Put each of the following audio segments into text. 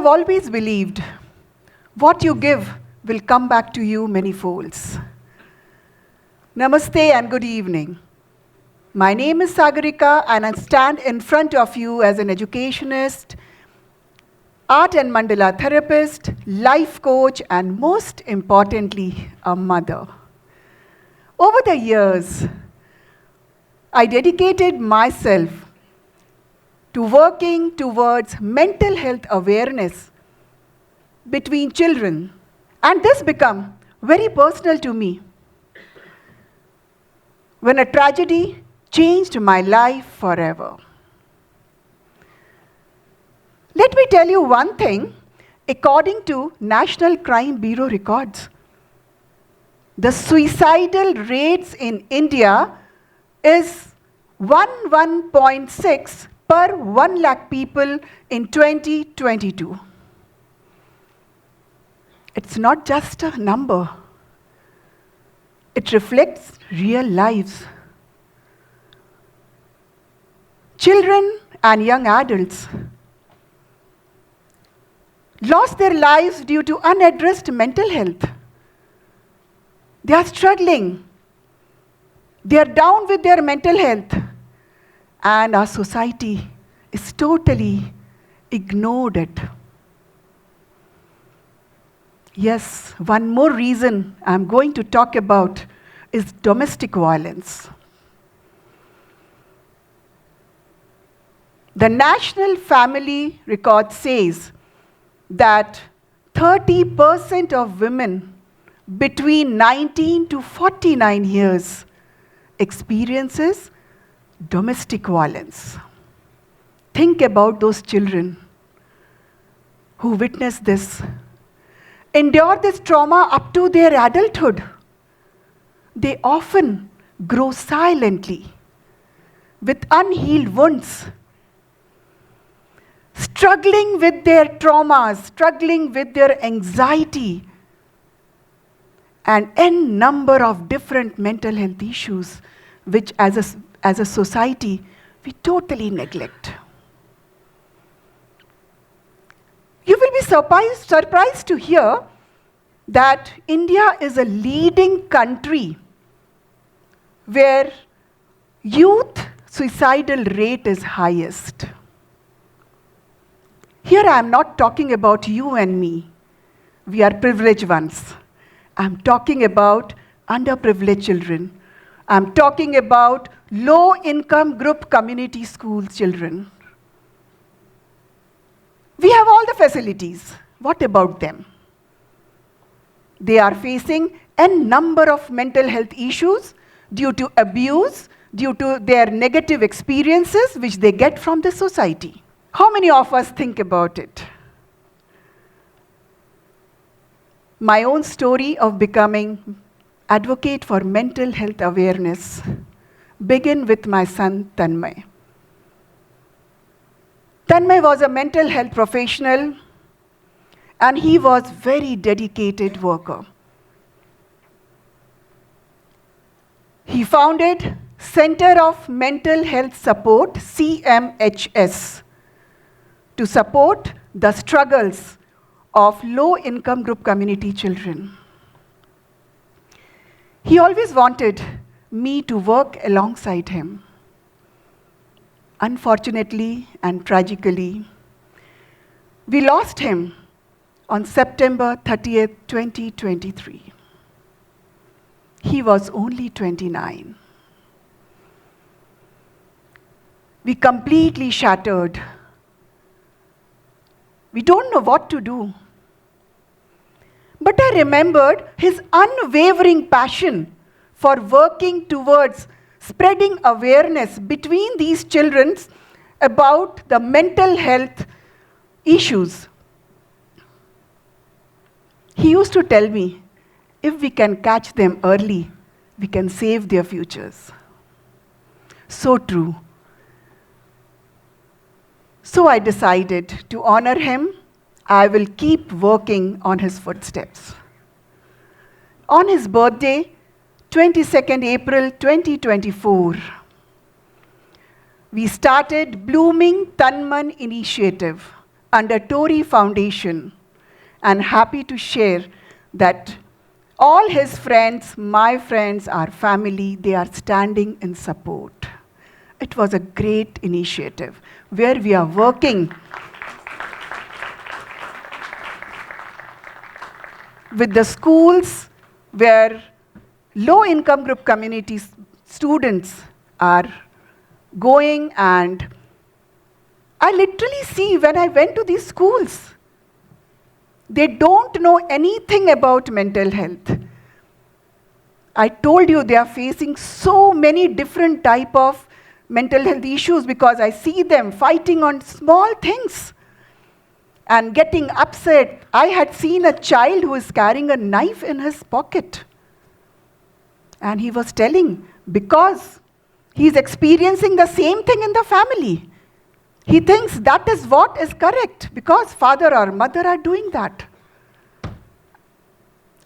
have always believed what you give will come back to you many folds. Namaste and good evening. My name is Sagarika and I stand in front of you as an educationist, art and mandala therapist, life coach, and most importantly, a mother. Over the years, I dedicated myself to working towards mental health awareness between children, and this became very personal to me when a tragedy changed my life forever. Let me tell you one thing, according to National Crime Bureau records, the suicidal rates in India is 11.6 per 1 lakh people in 2022. It's not just a number. It reflects real lives. Children and young adults lost their lives due to unaddressed mental health. They are struggling. They are down with their mental health. And our society is totally ignored it. Yes, one more reason I'm going to talk about is domestic violence. The National Family Record says that 30% of women between 19 to 49 years experiences domestic violence. Think about those children who witness this, endure this trauma up to their adulthood. They often grow silently with unhealed wounds, struggling with their traumas, struggling with their anxiety, and n number of different mental health issues, which as a society, we totally neglect. You will be surprised to hear that India is a leading country where youth suicidal rate is highest. Here I am not talking about you and me. We are privileged ones. I'm talking about underprivileged children. I'm talking about low-income group community school children. We have all the facilities. What about them? They are facing a number of mental health issues due to abuse, due to their negative experiences which they get from the society. How many of us think about it? My own story of becoming advocate for mental health awareness began with my son Tanmay. Tanmay was a mental health professional and he was very dedicated worker. He founded Center of Mental Health Support, CMHS, to support the struggles of low-income group community children. He always wanted me to work alongside him. Unfortunately and tragically, we lost him on September 30th, 2023. He was only 29. We completely shattered. We don't know what to do. But I remembered his unwavering passion for working towards spreading awareness between these children about the mental health issues. He used to tell me, if we can catch them early, we can save their futures. So true. So I decided to honor him. I will keep working on his footsteps. On his birthday, 22nd April 2024, we started Blooming Tanman Initiative, under Tory Foundation, and happy to share that all his friends, my friends, our family, they are standing in support. It was a great initiative where we are working with the schools where low-income group communities students are going, and I literally see when I went to these schools, they don't know anything about mental health. I told you they are facing so many different type of mental health issues because I see them fighting on small things and getting upset. I had seen a child who is carrying a knife in his pocket. And he was telling, because he's experiencing the same thing in the family. He thinks that is what is correct because father or mother are doing that.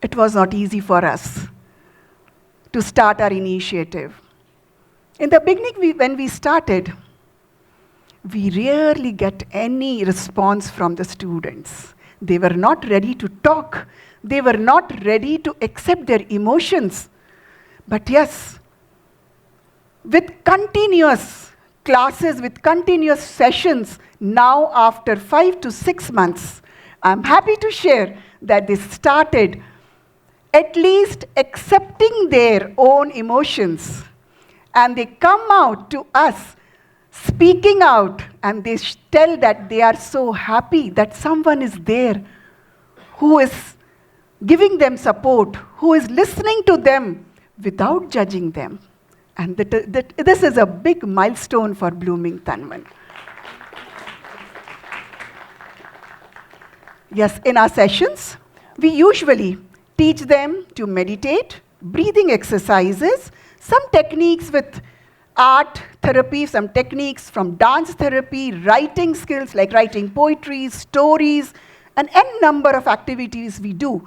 It was not easy for us to start our initiative. In the beginning, when we started, we rarely get any response from the students. They were not ready to talk. They were not ready to accept their emotions. But yes, with continuous classes, with continuous sessions, now after 5 to 6 months, I'm happy to share that they started at least accepting their own emotions. And they come out to us, speaking out, and they tell that they are so happy that someone is there who is giving them support, who is listening to them without judging them. And this is a big milestone for Blooming Tanmay. Yes, in our sessions, we usually teach them to meditate, breathing exercises, some techniques with art therapy, some techniques from dance therapy, writing skills like writing poetry, stories, and n number of activities we do,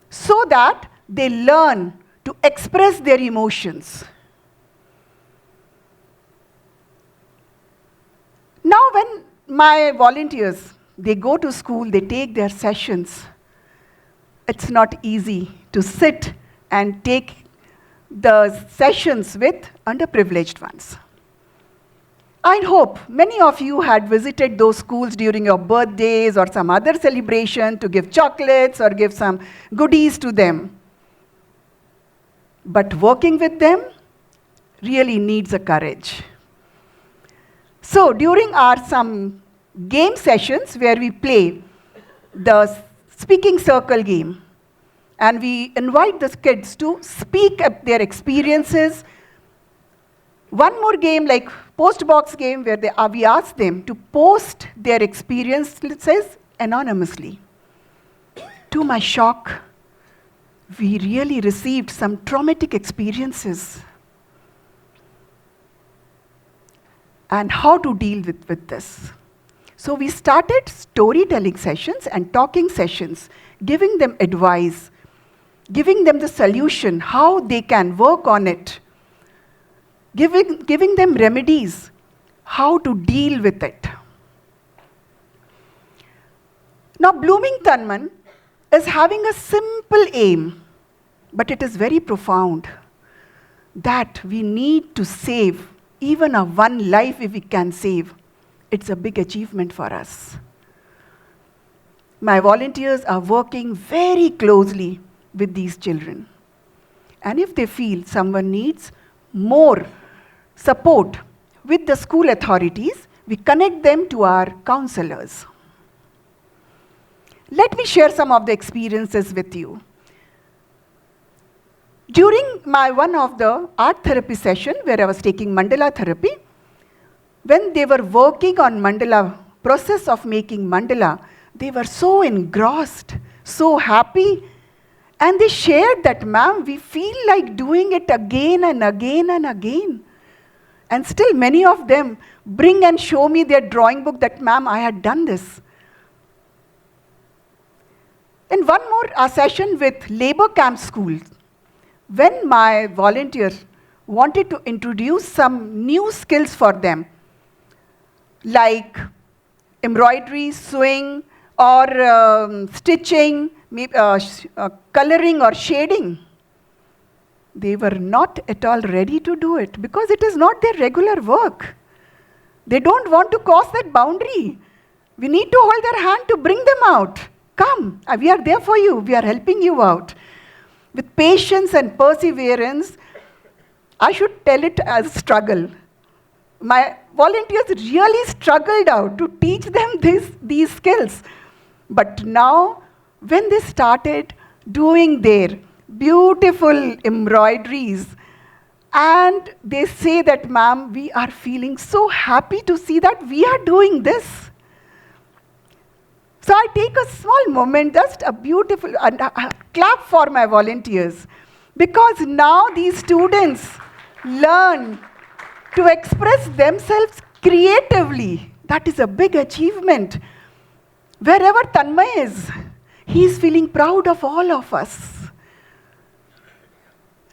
so that they learn to express their emotions. Now when my volunteers, they go to school, they take their sessions, it's not easy to sit and take the sessions with underprivileged ones. I hope many of you had visited those schools during your birthdays or some other celebration to give chocolates or give some goodies to them. But working with them really needs a courage. So during our some game sessions where we play the speaking circle game, and we invite the kids to speak up their experiences. One more game like post box game where we ask them to post their experiences anonymously. To my shock, we really received some traumatic experiences. And how to deal with this. So we started storytelling sessions and talking sessions, giving them advice, giving them the solution, how they can work on it, giving them remedies, how to deal with it. Now, Blooming Tanmay is having a simple aim, but it is very profound, that we need to save even a one life if we can save. It's a big achievement for us. My volunteers are working very closely with these children. And if they feel someone needs more support with the school authorities, we connect them to our counselors. Let me share some of the experiences with you. During one of the art therapy session where I was taking mandala therapy, when they were working on mandala, process of making mandala, they were so engrossed, so happy. And they shared that, ma'am, we feel like doing it again and again and again. And still many of them bring and show me their drawing book that, ma'am, I had done this. In one more session with labor camp schools, when my volunteers wanted to introduce some new skills for them, like embroidery, sewing, or stitching, coloring or shading. They were not at all ready to do it because it is not their regular work. They don't want to cross that boundary. We need to hold their hand to bring them out. Come, we are there for you. We are helping you out. With patience and perseverance, I should tell it as a struggle. My volunteers really struggled out to teach them these skills. But now, when they started doing their beautiful embroideries, and they say that, ma'am, we are feeling so happy to see that we are doing this. So I take a small moment, just a beautiful clap for my volunteers, because now these students learn to express themselves creatively. That is a big achievement. Wherever Tanmay is, he is feeling proud of all of us.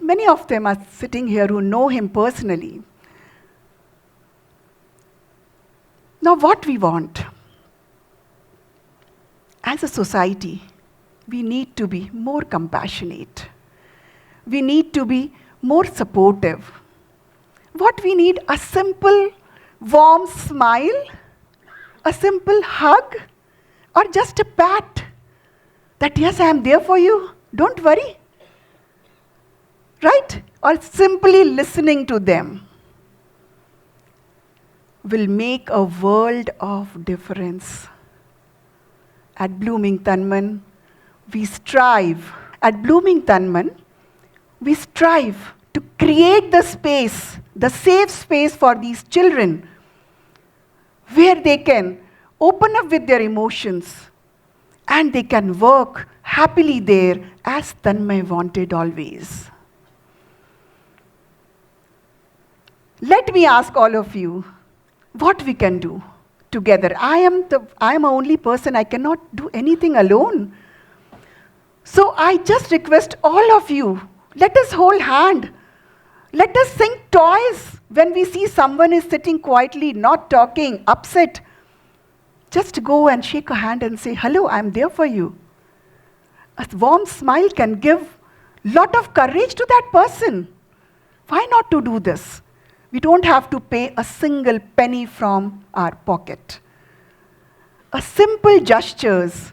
Many of them are sitting here who know him personally. Now, what we want? As a society, we need to be more compassionate. We need to be more supportive. What we need? A simple, warm smile, a simple hug, or just a pat. That, yes, I am there for you, don't worry. Right? Or simply listening to them will make a world of difference. At Blooming Tanman, we strive. At Blooming Tanman, we strive to create the space, the safe space for these children, where they can open up with their emotions and they can work happily there as Tanmay wanted always. Let me ask all of you what we can do together. I am the only person, I cannot do anything alone. So I just request all of you, let us hold hand. Let us sing toys when we see someone is sitting quietly, not talking, upset. Just go and shake a hand and say, hello, I'm there for you. A warm smile can give a lot of courage to that person. Why not to do this? We don't have to pay a single penny from our pocket. A simple gestures.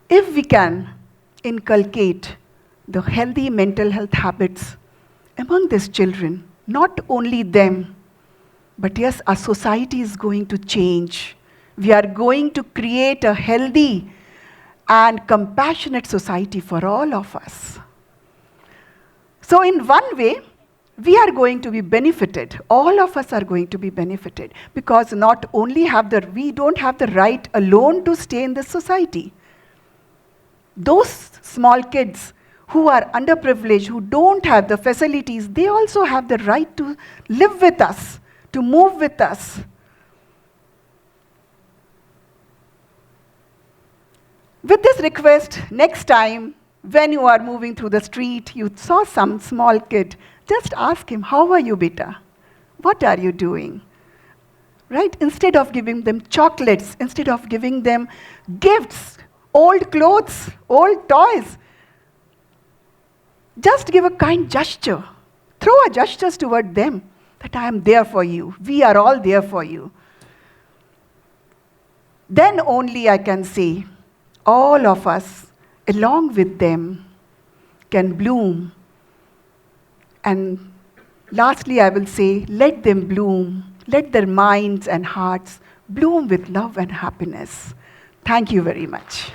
If we can inculcate the healthy mental health habits among these children, not only them, but yes, our society is going to change. We are going to create a healthy and compassionate society for all of us. So in one way, we are going to be benefited. All of us are going to be benefited because not only we don't have the right alone to stay in this society. Those small kids who are underprivileged, who don't have the facilities, they also have the right to live with us, to move with us. With this request, next time, when you are moving through the street, you saw some small kid, just ask him, how are you, beta? What are you doing? Right? Instead of giving them chocolates, instead of giving them gifts, old clothes, old toys, just give a kind gesture. Throw a gesture toward them that I am there for you. We are all there for you. Then only I can say, all of us, along with them, can bloom. And lastly, I will say, let them bloom. Let their minds and hearts bloom with love and happiness. Thank you very much.